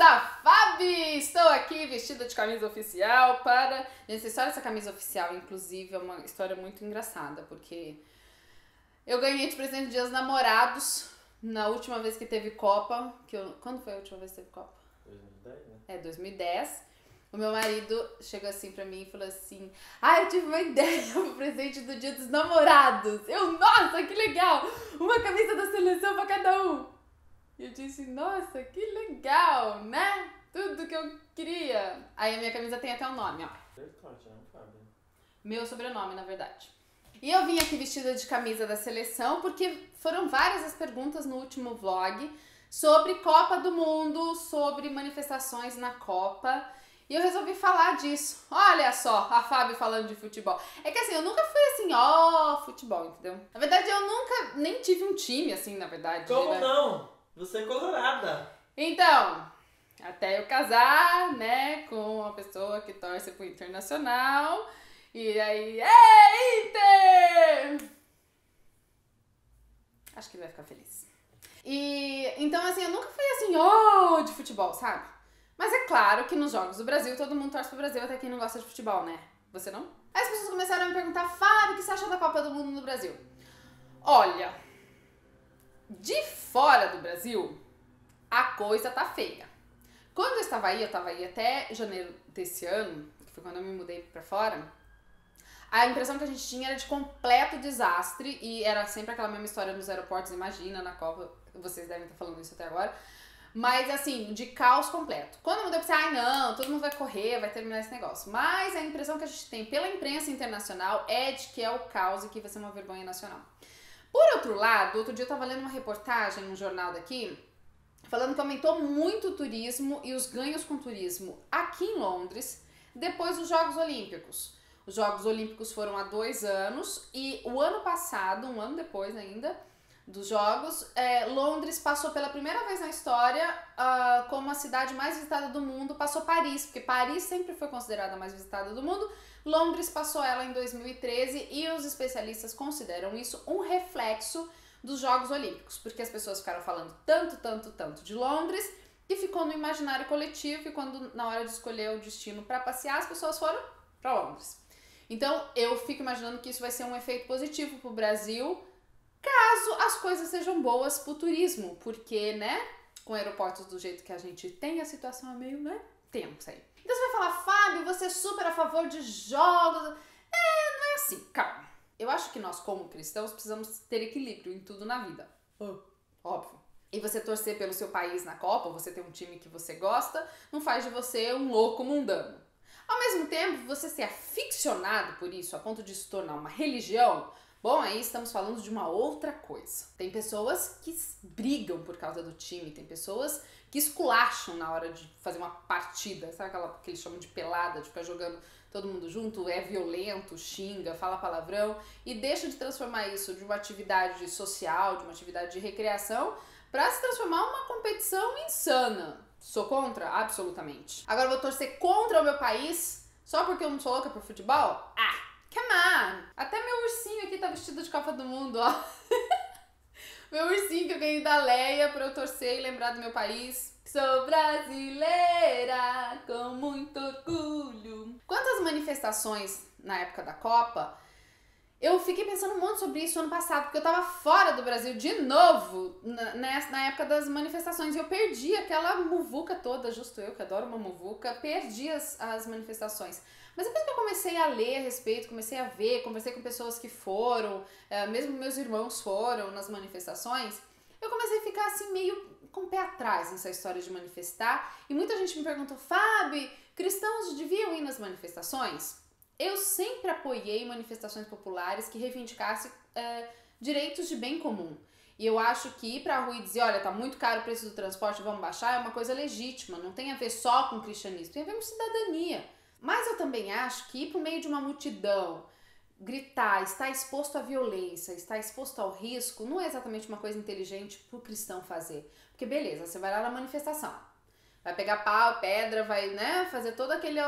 da Fabi! Estou aqui vestida de camisa oficial para... Gente, a história dessa camisa oficial, inclusive, é uma história muito engraçada, porque eu ganhei de presente de Dia dos Namorados na última vez que teve Copa. Quando foi a última vez que teve Copa? 2010, né? É, 2010. O meu marido chegou assim pra mim e falou assim: eu tive uma ideia pro presente do Dia dos Namorados. Nossa, que legal! Uma camisa da seleção pra cada um. E eu disse, nossa, que legal, né? Tudo que eu queria. Aí a minha camisa tem até um nome, ó. Meu sobrenome, na verdade. E eu vim aqui vestida de camisa da seleção porque foram várias as perguntas no último vlog sobre Copa do Mundo, sobre manifestações na Copa. E eu resolvi falar disso. Olha só, a Fábio falando de futebol. É que assim, eu nunca fui assim, futebol, entendeu? Na verdade, eu nunca nem tive um time, assim, na verdade. Como não? Você é colorada. Então, até eu casar, né, com uma pessoa que torce pro Internacional. E aí, Inter! Acho que ele vai ficar feliz. E, então, assim, eu nunca fui assim, de futebol, sabe? Mas é claro que nos Jogos do Brasil, todo mundo torce pro Brasil, até quem não gosta de futebol, né? Você não? Aí as pessoas começaram a me perguntar, Fábio, o que você achou da Copa do Mundo no Brasil? Olha, de fora do Brasil, a coisa tá feia. Quando eu estava aí até janeiro desse ano, que foi quando eu me mudei pra fora, a impressão que a gente tinha era de completo desastre e era sempre aquela mesma história nos aeroportos, imagina, na Copa, vocês devem estar falando isso até agora. Mas, assim, de caos completo. Quando eu mudei, eu pensei, não, todo mundo vai correr, vai terminar esse negócio. Mas a impressão que a gente tem pela imprensa internacional é de que é o caos e que vai ser uma vergonha nacional. Por outro lado, outro dia eu tava lendo uma reportagem num jornal daqui, falando que aumentou muito o turismo e os ganhos com turismo aqui em Londres, depois dos Jogos Olímpicos. Os Jogos Olímpicos foram há 2 anos e o ano passado, um ano depois ainda, dos Jogos, Londres passou pela primeira vez na história como a cidade mais visitada do mundo, passou Paris, porque Paris sempre foi considerada a mais visitada do mundo, Londres passou ela em 2013 e os especialistas consideram isso um reflexo dos Jogos Olímpicos, porque as pessoas ficaram falando tanto de Londres que ficou no imaginário coletivo e quando na hora de escolher o destino para passear, as pessoas foram para Londres. Então eu fico imaginando que isso vai ser um efeito positivo para o Brasil, caso as coisas sejam boas pro turismo, porque, né, com aeroportos do jeito que a gente tem, a situação é meio, né, tensa aí. Então você vai falar, Fábio, você é super a favor de jogos. Não é assim, calma. Eu acho que nós, como cristãos, precisamos ter equilíbrio em tudo na vida. Óbvio. E você torcer pelo seu país na Copa, você ter um time que você gosta, não faz de você um louco mundano. Ao mesmo tempo, você ser aficionado por isso, a ponto de se tornar uma religião, bom, aí estamos falando de uma outra coisa. Tem pessoas que brigam por causa do time, tem pessoas que esculacham na hora de fazer uma partida, sabe aquela que eles chamam de pelada, de ficar jogando todo mundo junto, é violento, xinga, fala palavrão e deixa de transformar isso de uma atividade social, de uma atividade de recreação, para se transformar uma competição insana. Sou contra? Absolutamente. Agora vou torcer contra o meu país só porque eu não sou louca por futebol? Come on! Até meu ursinho aqui tá vestido de Copa do Mundo, ó. Meu ursinho que eu ganhei da Leia pra eu torcer e lembrar do meu país. Sou brasileira com muito orgulho. Quanto às manifestações na época da Copa, eu fiquei pensando um monte sobre isso ano passado, porque eu tava fora do Brasil de novo na época das manifestações e eu perdi aquela muvuca toda, justo eu que adoro uma muvuca, perdi as manifestações. Mas depois que eu comecei a ler a respeito, comecei a ver, conversei com pessoas que foram, mesmo meus irmãos foram nas manifestações, eu comecei a ficar assim meio com o pé atrás nessa história de manifestar e muita gente me perguntou, Fábio, cristãos deviam ir nas manifestações? Eu sempre apoiei manifestações populares que reivindicassem direitos de bem comum. E eu acho que ir pra rua e dizer, olha, tá muito caro o preço do transporte, vamos baixar, é uma coisa legítima, não tem a ver só com cristianismo, tem a ver com cidadania. Mas eu também acho que ir pro meio de uma multidão, gritar, estar exposto à violência, estar exposto ao risco, não é exatamente uma coisa inteligente pro cristão fazer. Porque beleza, você vai lá na manifestação, vai pegar pau, pedra, vai, né, fazer todo aquele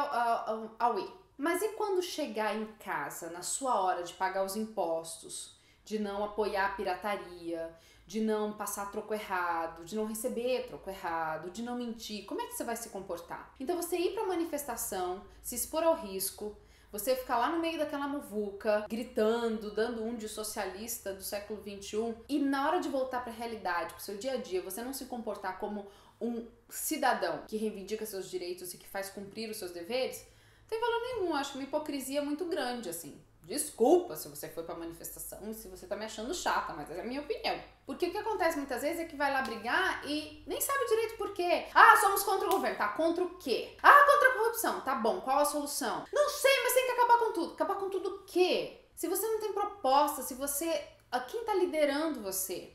auê. Mas e quando chegar em casa, na sua hora de pagar os impostos, de não apoiar a pirataria, de não passar troco errado, de não receber troco errado, de não mentir, como é que você vai se comportar? Então você ir pra manifestação, se expor ao risco, você ficar lá no meio daquela muvuca, gritando, dando um de socialista do século XXI, e na hora de voltar pra realidade, pro seu dia a dia, você não se comportar como um cidadão que reivindica seus direitos e que faz cumprir os seus deveres, não tem valor nenhum. Eu acho uma hipocrisia muito grande, assim. Desculpa se você foi pra manifestação e se você tá me achando chata, mas essa é a minha opinião. Porque o que acontece muitas vezes é que vai lá brigar e nem sabe direito por quê. Ah, somos contra o governo. Tá, contra o quê? Ah, contra a corrupção. Tá bom, qual a solução? Não sei, mas tem que acabar com tudo. Acabar com tudo o quê? Se você não tem proposta, se você... Quem tá liderando você?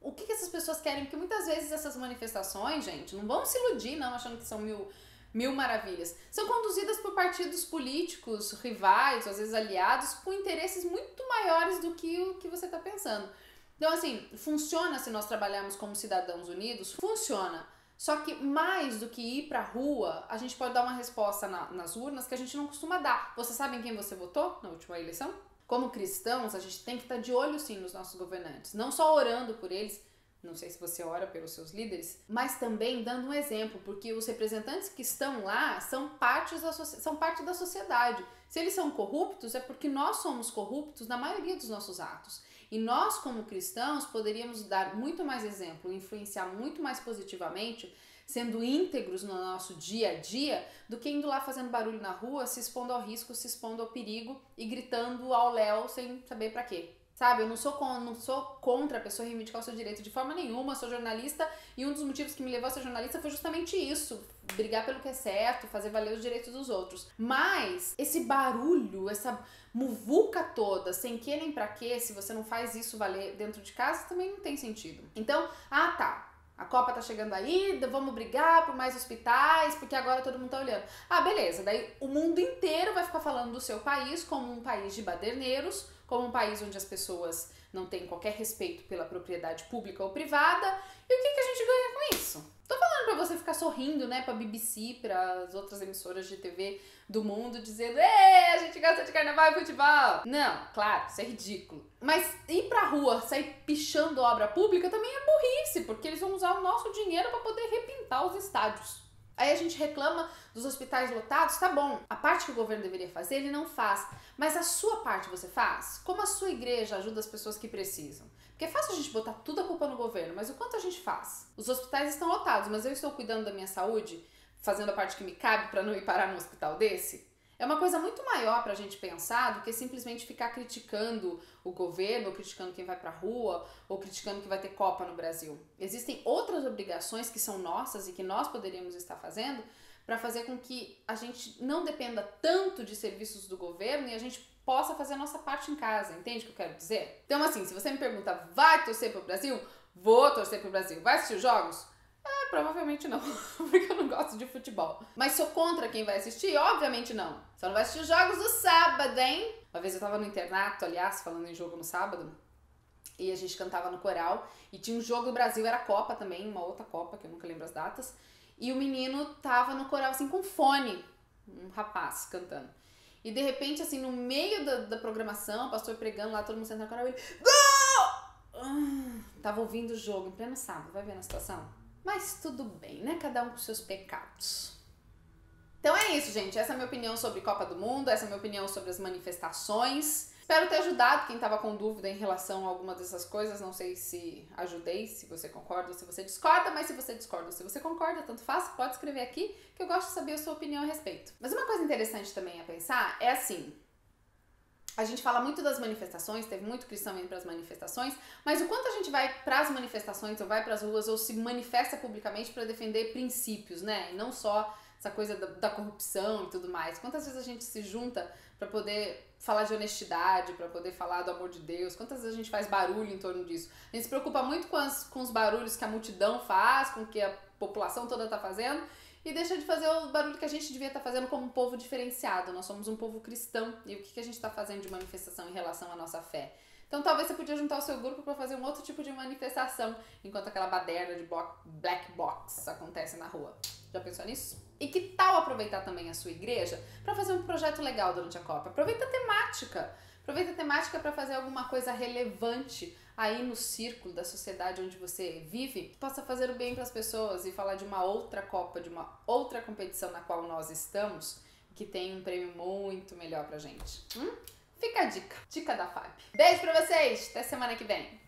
O que essas pessoas querem? Porque muitas vezes essas manifestações, gente, não vão se iludir não, achando que são mil maravilhas. São conduzidas por partidos políticos, rivais, às vezes aliados, com interesses muito maiores do que o que você está pensando. Então, assim, funciona se nós trabalharmos como cidadãos unidos? Funciona. Só que mais do que ir pra rua, a gente pode dar uma resposta nas urnas que a gente não costuma dar. Vocês sabem quem você votou na última eleição? Como cristãos, a gente tem que estar de olho sim nos nossos governantes. Não só orando por eles, não sei se você ora pelos seus líderes, mas também dando um exemplo, porque os representantes que estão lá são parte da sociedade. Se eles são corruptos, é porque nós somos corruptos na maioria dos nossos atos. E nós, como cristãos, poderíamos dar muito mais exemplo, influenciar muito mais positivamente, sendo íntegros no nosso dia a dia, do que indo lá fazendo barulho na rua, se expondo ao risco, se expondo ao perigo e gritando ao léu sem saber pra quê. Sabe, eu não sou contra a pessoa reivindicar o seu direito de forma nenhuma, sou jornalista e um dos motivos que me levou a ser jornalista foi justamente isso, brigar pelo que é certo, fazer valer os direitos dos outros. Mas esse barulho, essa muvuca toda, sem que nem pra quê, se você não faz isso valer dentro de casa, também não tem sentido. Então, a Copa tá chegando aí, vamos brigar por mais hospitais, porque agora todo mundo tá olhando. Ah, beleza, daí o mundo inteiro vai ficar falando do seu país como um país de baderneiros, como um país onde as pessoas não têm qualquer respeito pela propriedade pública ou privada. E o que a gente ganha com isso? Tô falando pra você ficar sorrindo, né, pra BBC, pras outras emissoras de TV do mundo, dizendo a gente gosta de carnaval e futebol. Não, claro, isso é ridículo. Mas ir pra rua, sair pichando obra pública também é burrice, porque eles vão usar o nosso dinheiro pra poder repintar os estádios. Aí a gente reclama dos hospitais lotados, tá bom, a parte que o governo deveria fazer, ele não faz. Mas a sua parte você faz? Como a sua igreja ajuda as pessoas que precisam? Porque é fácil a gente botar tudo a culpa no governo, mas o quanto a gente faz? Os hospitais estão lotados, mas eu estou cuidando da minha saúde, fazendo a parte que me cabe para não ir parar num hospital desse? É uma coisa muito maior pra gente pensar do que simplesmente ficar criticando o governo, ou criticando quem vai pra rua, ou criticando que vai ter Copa no Brasil. Existem outras obrigações que são nossas e que nós poderíamos estar fazendo para fazer com que a gente não dependa tanto de serviços do governo e a gente possa fazer a nossa parte em casa, entende o que eu quero dizer? Então assim, se você me pergunta, vai torcer pro Brasil? Vou torcer pro Brasil. Vai assistir os jogos? Provavelmente não, porque eu não gosto de futebol. Mas sou contra quem vai assistir? Obviamente não. Só não vai assistir os jogos do sábado, hein? Uma vez eu tava no internato, aliás, falando em jogo no sábado, e a gente cantava no coral, e tinha um jogo do Brasil, era Copa também, uma outra Copa, que eu nunca lembro as datas, e o menino tava no coral, assim, com fone, um rapaz cantando. E de repente, assim, no meio da programação, o pastor pregando lá, todo mundo sentado no coral, ele... Gol! Tava ouvindo o jogo, em pleno sábado, vai ver a situação? Mas tudo bem, né? Cada um com seus pecados. Então é isso, gente. Essa é a minha opinião sobre Copa do Mundo, essa é a minha opinião sobre as manifestações. Espero ter ajudado quem estava com dúvida em relação a alguma dessas coisas. Não sei se ajudei, se você concorda ou se você discorda, mas se você discorda ou se você concorda, tanto faz, pode escrever aqui, que eu gosto de saber a sua opinião a respeito. Mas uma coisa interessante também a pensar é assim... A gente fala muito das manifestações, teve muito cristão indo para as manifestações, mas o quanto a gente vai para as manifestações ou vai para as ruas ou se manifesta publicamente para defender princípios, né? E não só essa coisa da corrupção e tudo mais. Quantas vezes a gente se junta para poder falar de honestidade, para poder falar do amor de Deus? Quantas vezes a gente faz barulho em torno disso? A gente se preocupa muito com os barulhos que a multidão faz, com o que a população toda está fazendo, e deixa de fazer o barulho que a gente devia estar fazendo como um povo diferenciado. Nós somos um povo cristão. E o que a gente está fazendo de manifestação em relação à nossa fé? Então talvez você podia juntar o seu grupo para fazer um outro tipo de manifestação, enquanto aquela baderna de black box acontece na rua. Já pensou nisso? E que tal aproveitar também a sua igreja para fazer um projeto legal durante a Copa? Aproveita a temática. Aproveita a temática para fazer alguma coisa relevante aí no círculo da sociedade onde você vive, possa fazer o bem para as pessoas e falar de uma outra Copa, de uma outra competição na qual nós estamos, que tem um prêmio muito melhor pra gente. Fica a dica da Fábio. Beijo pra vocês, até semana que vem.